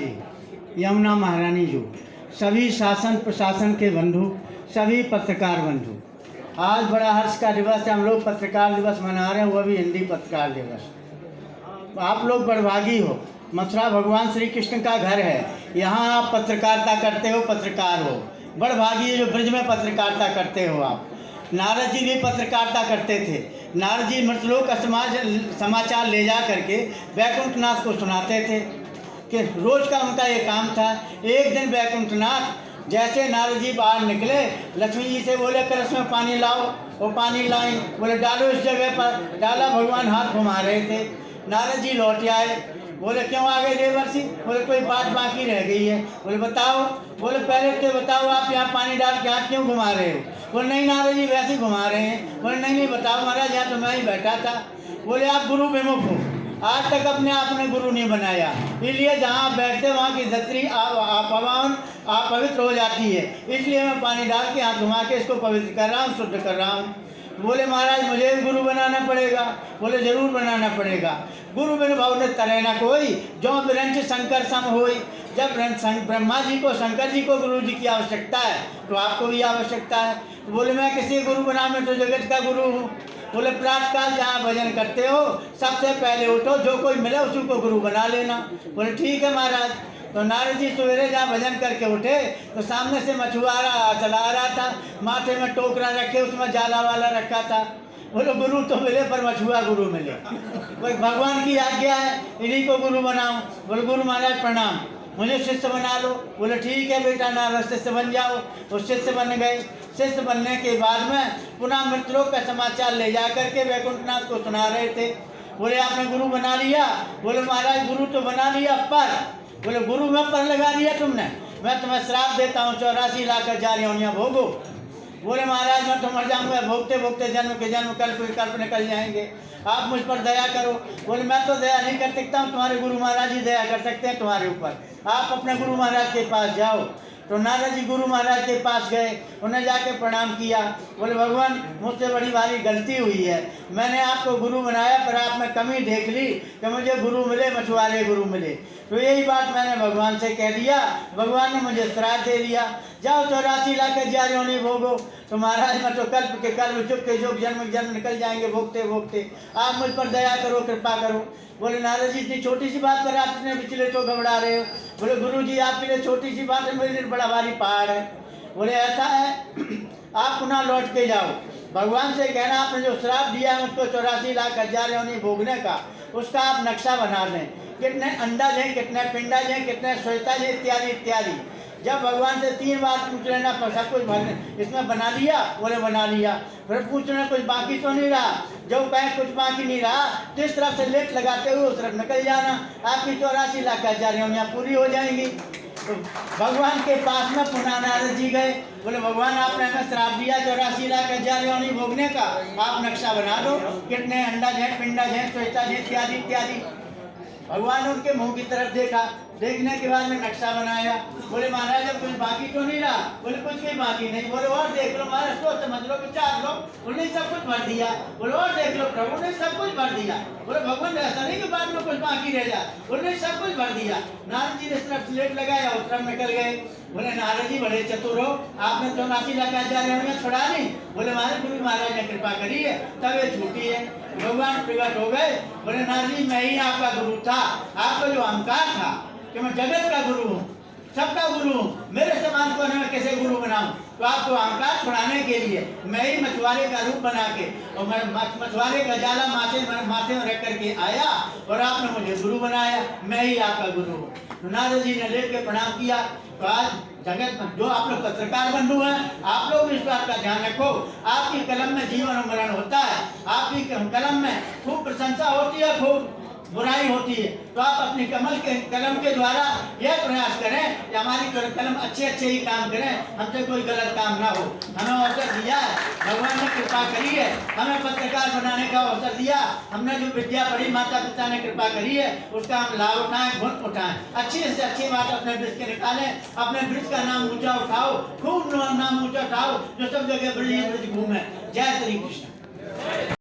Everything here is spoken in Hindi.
जी, यमुना महारानी जो, सभी शासन प्रशासन के बंधु, सभी पत्रकार बंधु, आज बड़ा हर्ष का दिवस है। हम लोग पत्रकार दिवस मना रहे हैं, वह भी हिंदी पत्रकार दिवस। आप लोग बड़भागी हो, मथुरा भगवान श्री कृष्ण का घर है, यहाँ आप पत्रकारिता करते हो, पत्रकार हो। बड़भागी है जो ब्रज में पत्रकारिता करते हो आप। नारद जी भी पत्रकारिता करते थे। नारद जी मृतलोक का समाचार ले जा करके वैकुंठनाथ को सुनाते थे कि रोज का उनका ये काम था। एक दिन वैकुंठनाथ जैसे नारद जी बाहर निकले, लक्ष्मी जी से बोले कलश में पानी लाओ। वो पानी लाई, बोले डालो इस जगह पर। डाला, भगवान हाथ घुमा रहे थे। नारद जी लौट आए, बोले क्यों आ गए देवर्षि? बोले कोई बात बाकी रह गई है। बोले बताओ। बोले पहले तो बताओ आप यहाँ पानी डाल के हाथ क्यों घुमा रहे हो? बोले नहीं नारद जी वैसे घुमा रहे हैं। बोले नहीं बताओ महाराज, यहाँ तो मैं ही बैठा था। बोले आप गुरु विमुख हो, आज तक अपने आप ने गुरु नहीं बनाया, इसलिए जहाँ आप बैठते वहाँ की धरती आप पवित्र हो जाती है, इसलिए मैं पानी डाल के हाथ घुमा के इसको पवित्र कर रहा हूँ, शुद्ध कर रहा हूँ। बोले महाराज मुझे भी गुरु बनाना पड़ेगा। बोले जरूर बनाना पड़ेगा। गुरु बिन भाव ने तरह न कोई, जो बिरंच शंकर सम होई। जब ब्रह्मा जी को, शंकर जी को गुरु जी की आवश्यकता है तो आपको भी आवश्यकता है। तो बोले मैं किसी गुरु बना, मैं तो जगत का गुरु हूँ। बोले प्रातःकाल जहाँ भजन करते हो सबसे पहले उठो, जो कोई मिले उसी को गुरु बना लेना। बोले ठीक है महाराज। तो नारद जी सवेरे जहाँ भजन करके उठे तो सामने से मछुआरा चला आ रहा था, माथे में टोकरा रखे, उसमें जाला वाला रखा था। बोले गुरु तो मिले पर मछुआ गुरु मिले। कोई भगवान की आज्ञा है, इन्हीं को गुरु बनाऊं। बोले गुरु महाराज प्रणाम, मुझे शिष्य बना लो। बोले ठीक है बेटा, नारद शिष्य बन जाओ। वो शिष्य बन गए। शिष्य बनने के बाद में पुनः मृतलोक का समाचार ले जा करके वैकुंठनाथ को सुना रहे थे। बोले आपने गुरु बना लिया? बोले महाराज गुरु तो बना लिया, पर बोले गुरु में पर लगा दिया तुमने। मैं तुम्हें श्राप देता हूँ, 84 लाख हजार योनियाँ भोगो। बोले महाराज मैं तो मर जाऊँगा, भोगते भोगते जन्म के जन्म कल्प निकल जाएंगे, आप मुझ पर दया करो। बोले मैं तो दया नहीं कर सकता हूँ, तुम्हारे गुरु महाराज ही दया कर सकते हैं तुम्हारे ऊपर, आप अपने गुरु महाराज के पास जाओ। तो नारद जी गुरु महाराज के पास गए, उन्हें जाके प्रणाम किया। बोले भगवान मुझसे बड़ी भारी गलती हुई है, मैंने आपको गुरु बनाया पर आप में कमी देख ली कि मुझे गुरु मिले, मछुआरे गुरु मिले। तो यही बात मैंने भगवान से कह दिया, भगवान ने मुझे श्राप दे दिया, जाओ 84 लाख हजार योनि भोगो। तो महाराज मैं तो कल्प के कल्प, जुग के जुग, जन्म जन्म निकल जाएंगे भोगते भोगते, आप मुझ पर दया करो, कृपा करो। बोले नारद जी इतनी छोटी सी बात पर आप इतने विचलित तो घबरा रहे हो? बोले गुरु जी आपके लिए छोटी सी बात है, मेरे लिए बड़ा भारी पहाड़ है। बोले ऐसा है आप पुनः लौट के जाओ, भगवान से कहना आपने जो श्राप दिया है उसको 84 लाख हजार योनि भोगने का, उसका आप नक्शा बना लें, कितने अंडा लें, कितने पिंडा लें, कितने श्वेता लें, इत्यादि इत्यादि। जब भगवान से 3 बार पूछ लेना, सब कुछ इसमें बना लिया? बोले बना लिया। फिर पूछना कुछ बाकी तो नहीं रहा? जब कहें कुछ बाकी नहीं रहा तो इस तरफ से लेट लगाते हुए उस तरफ निकल जाना, आपकी 84 लाख हजार योनियाँ पूरी हो जाएंगी। तो भगवान के पास में पुनः नारद जी गए। बोले भगवान आपने हमें श्राप दिया 84 लाख हजार योनि भोगने का, आप नक्शा बना दो, कितने अंडा हैं, पिंडा हैं, श्वेता हैं, इत्यादि इत्यादि। भगवान ने उनके मुंह की तरफ देखा, देखने के बाद में नक्शा बनाया। बोले महाराज अब कुछ बाकी तो नहीं रहा? बोले कुछ भी बाकी नहीं। बोले और देख लो महाराज, सोच समझ लो, विचार लो। उन्होंने सब कुछ भर दिया। बोले और देख लो प्रभु ने सब कुछ भर दिया। बोले भगवान ऐसा नहीं कि बाद में कुछ बाकी रह जाए, उन्होंने सब कुछ भर दिया। नारद जी ने इस तरफ स्लेट लगाया, उस तरफ निकल गए। बोले नारद जी बड़े चतुर हो, आपने 84 लाख हजार योनियाँ छुड़ा दी। बोले महाराज गुरु महाराज ने कृपा करी है तब ये छूटी है। भगवान प्रकट हो गए। बोले नारद जी मैं ही आपका गुरु था, आपका जो अहंकार था कि मैं जगत का गुरु हूँ, सबका गुरु हूँ, मेरे समान को मैं कैसे गुरु बनाऊं? तो आपको अहंकार छुड़ाने के लिए मैं ही मछुआरे का रूप बना के और मैं मछुआरे का जाला माथे में रख करके आया और आपने मुझे गुरु बनाया, मैं ही आपका गुरु हूँ। तो नारद जी ने लेट के प्रणाम किया। तो आज जगत में जो आप लोग पत्रकार बंधु हैं, आप लोग इस बात का ध्यान रखो, आपकी कलम में जीवन और मरण होता है, आपकी कलम में खूब प्रशंसा होती है, खूब बुराई होती है। तो आप अपनी कलम के द्वारा यह प्रयास करें कि हमारी कलम अच्छे ही काम करें, हमसे कोई गलत काम ना हो। हमें अवसर दिया है, भगवान ने कृपा करी है, हमें पत्रकार बनाने का अवसर दिया, हमने जो विद्या पढ़ी, माता पिता ने कृपा करी है, उसका हम लाभ उठाएं, गुण उठाएं, अच्छी से अच्छी बात अपने ब्रज के निकालें, अपने ब्रज का नाम ऊंचा उठाओ, खूब नाम ऊंचा उठाओ, जो सब जगह ब्रज घूमे। जय श्री कृष्ण।